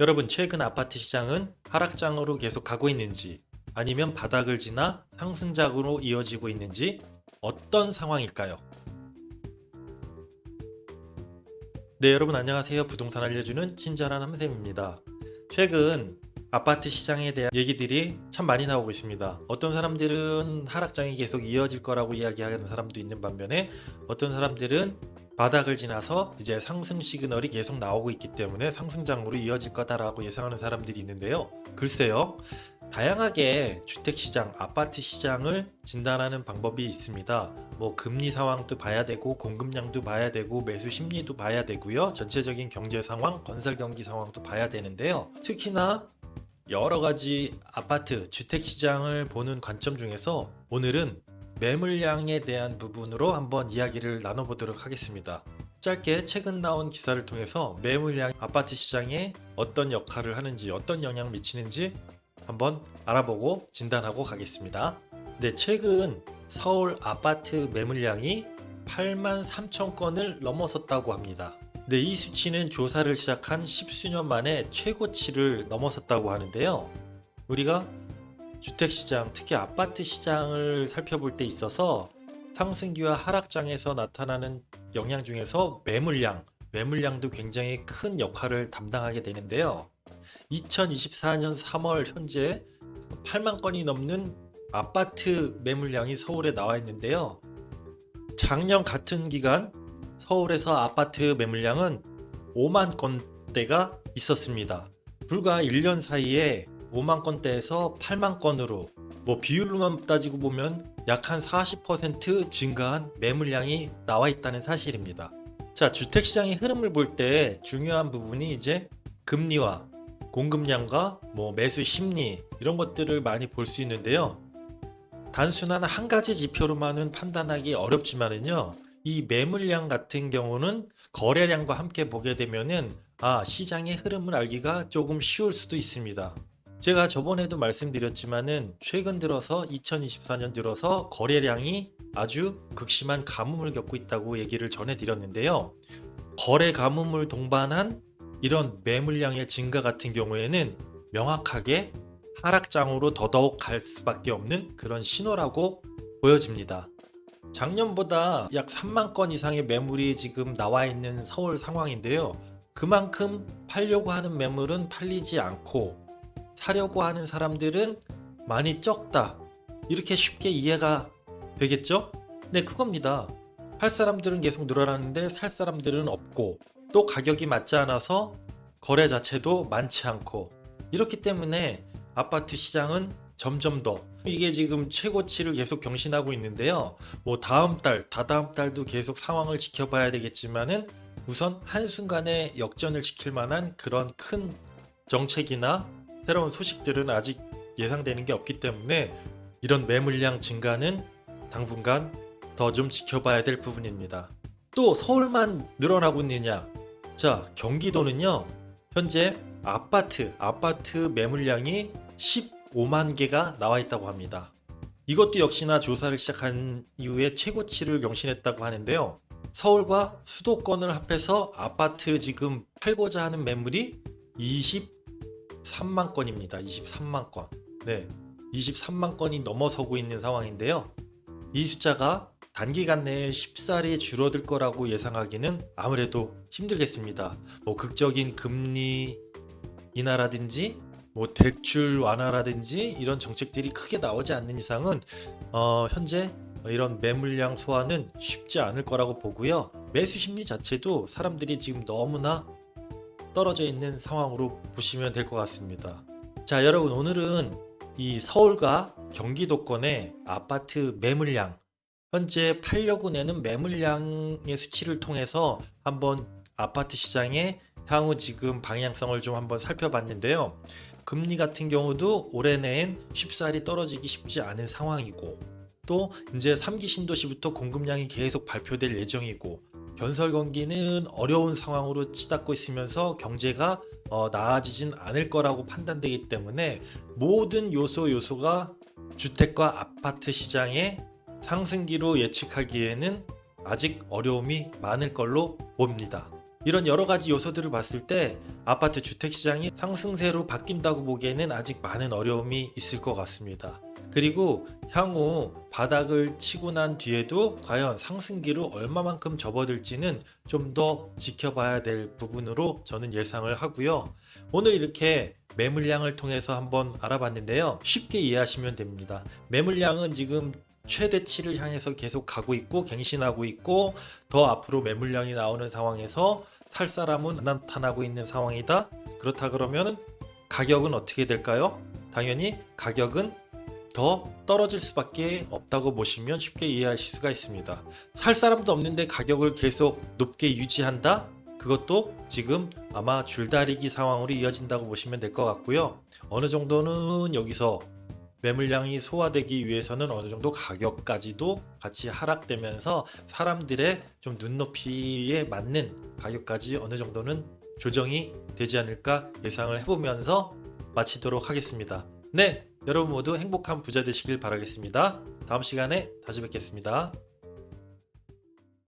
여러분, 최근 아파트 시장은 하락장으로 계속 가고 있는지 아니면 바닥을 지나 상승장으로 이어지고 있는지 어떤 상황일까요? 네, 여러분 안녕하세요. 부동산 알려주는 친절한 함쌤입니다. 최근 아파트 시장에 대한 얘기들이 참 많이 나오고 있습니다. 어떤 사람들은 하락장이 계속 이어질 거라고 이야기하는 사람도 있는 반면에 어떤 사람들은 바닥을 지나서 이제 상승 시그널이 계속 나오고 있기 때문에 상승장으로 이어질 거다라고 예상하는 사람들이 있는데요. 글쎄요. 다양하게 주택시장, 아파트 시장을 진단하는 방법이 있습니다. 뭐 금리 상황도 봐야 되고 공급량도 봐야 되고 매수 심리도 봐야 되고요. 전체적인 경제 상황, 건설 경기 상황도 봐야 되는데요. 특히나 여러 가지 아파트, 주택 시장을 보는 관점 중에서 오늘은 매물량에 대한 부분으로 한번 이야기를 나눠보도록 하겠습니다. 짧게 최근 나온 기사를 통해서 매물량 아파트 시장에 어떤 역할을 하는지, 어떤 영향을 미치는지 한번 알아보고 진단하고 가겠습니다. 네, 최근 서울 아파트 매물량이 8만 3천 건을 넘어섰다고 합니다. 네, 이 수치는 조사를 시작한 10수년 만에 최고치를 넘어섰다고 하는데요. 우리가 주택시장, 특히 아파트 시장을 살펴볼 때 있어서 상승기와 하락장에서 나타나는 영향 중에서 매물량도 굉장히 큰 역할을 담당하게 되는데요. 2024년 3월 현재 8만 건이 넘는 아파트 매물량이 서울에 나와 있는데요. 작년 같은 기간 서울에서 아파트 매물량은 5만 건대가 있었습니다. 불과 1년 사이에 5만 건대에서 8만 건으로 비율로만 따지고 보면 약 한 40% 증가한 매물량이 나와 있다는 사실입니다. 자, 주택시장의 흐름을 볼 때 중요한 부분이 이제 금리와 공급량과 매수 심리 이런 것들을 많이 볼 수 있는데요. 단순한 한 가지 지표로만은 판단하기 어렵지만은요. 이 매물량 같은 경우는 거래량과 함께 보게 되면은 시장의 흐름을 알기가 조금 쉬울 수도 있습니다. 제가 저번에도 말씀드렸지만은 최근 들어서 2024년 들어서 거래량이 아주 극심한 가뭄을 겪고 있다고 얘기를 전해드렸는데요. 거래 가뭄을 동반한 이런 매물량의 증가 같은 경우에는 명확하게 하락장으로 더더욱 갈 수밖에 없는 그런 신호라고 보여집니다. 작년보다 약 3만 건 이상의 매물이 지금 나와 있는 서울 상황인데요. 그만큼 팔려고 하는 매물은 팔리지 않고 사려고 하는 사람들은 많이 적다. 이렇게 쉽게 이해가 되겠죠? 네, 그겁니다. 팔 사람들은 계속 늘어나는데 살 사람들은 없고 또 가격이 맞지 않아서 거래 자체도 많지 않고 이렇기 때문에 아파트 시장은 점점 더 이게 지금 최고치를 계속 경신하고 있는데요. 다음 달, 다다음 달도 계속 상황을 지켜봐야 되겠지만은 우선 한순간에 역전을 시킬 만한 그런 큰 정책이나 새로운 소식들은 아직 예상되는 게 없기 때문에 이런 매물량 증가는 당분간 더 좀 지켜봐야 될 부분입니다. 또 서울만 늘어나고 있느냐? 자, 경기도는요. 현재 아파트 매물량이 15만 개가 나와 있다고 합니다. 이것도 역시나 조사를 시작한 이후에 최고치를 경신했다고 하는데요. 서울과 수도권을 합해서 아파트 지금 팔고자 하는 매물이 23만 건입니다. 23만 건. 네. 23만 건이 넘어서고 있는 상황인데요. 이 숫자가 단기간 내에 쉽사리 줄어들 거라고 예상하기는 아무래도 힘들겠습니다. 극적인 금리 인하라든지 대출 완화라든지 이런 정책들이 크게 나오지 않는 이상은 현재 이런 매물량 소화는 쉽지 않을 거라고 보고요. 매수 심리 자체도 사람들이 지금 너무나 떨어져 있는 상황으로 보시면 될 것 같습니다. 자, 여러분, 오늘은 이 서울과 경기도권의 아파트 매물량, 현재 팔려고 내는 매물량의 수치를 통해서 한번 아파트 시장의 향후 지금 방향성을 좀 한번 살펴봤는데요. 금리 같은 경우도 올해 내엔 쉽사리 떨어지기 쉽지 않은 상황이고 또 이제 3기 신도시부터 공급량이 계속 발표될 예정이고 건설 경기는 어려운 상황으로 치닫고 있으면서 경제가 나아지진 않을 거라고 판단되기 때문에 모든 요소가 주택과 아파트 시장의 상승기로 예측하기에는 아직 어려움이 많을 걸로 봅니다. 이런 여러 가지 요소들을 봤을 때 아파트 주택 시장이 상승세로 바뀐다고 보기에는 아직 많은 어려움이 있을 것 같습니다. 그리고 향후 바닥을 치고 난 뒤에도 과연 상승기로 얼마만큼 접어들지는 좀 더 지켜봐야 될 부분으로 저는 예상을 하고요. 오늘 이렇게 매물량을 통해서 한번 알아봤는데요. 쉽게 이해하시면 됩니다. 매물량은 지금 최대치를 향해서 계속 가고 있고 갱신하고 있고 더 앞으로 매물량이 나오는 상황에서 살 사람은 안 나타나고 있는 상황이다. 그렇다 그러면 가격은 어떻게 될까요? 당연히 가격은 더 떨어질 수밖에 없다고 보시면 쉽게 이해하실 수가 있습니다. 살 사람도 없는데 가격을 계속 높게 유지한다? 그것도 지금 아마 줄다리기 상황으로 이어진다고 보시면 될 것 같고요. 어느 정도는 여기서 매물량이 소화되기 위해서는 어느 정도 가격까지도 같이 하락되면서 사람들의 좀 눈높이에 맞는 가격까지 어느 정도는 조정이 되지 않을까 예상을 해보면서 마치도록 하겠습니다. 네, 여러분 모두 행복한 부자 되시길 바라겠습니다. 다음 시간에 다시 뵙겠습니다.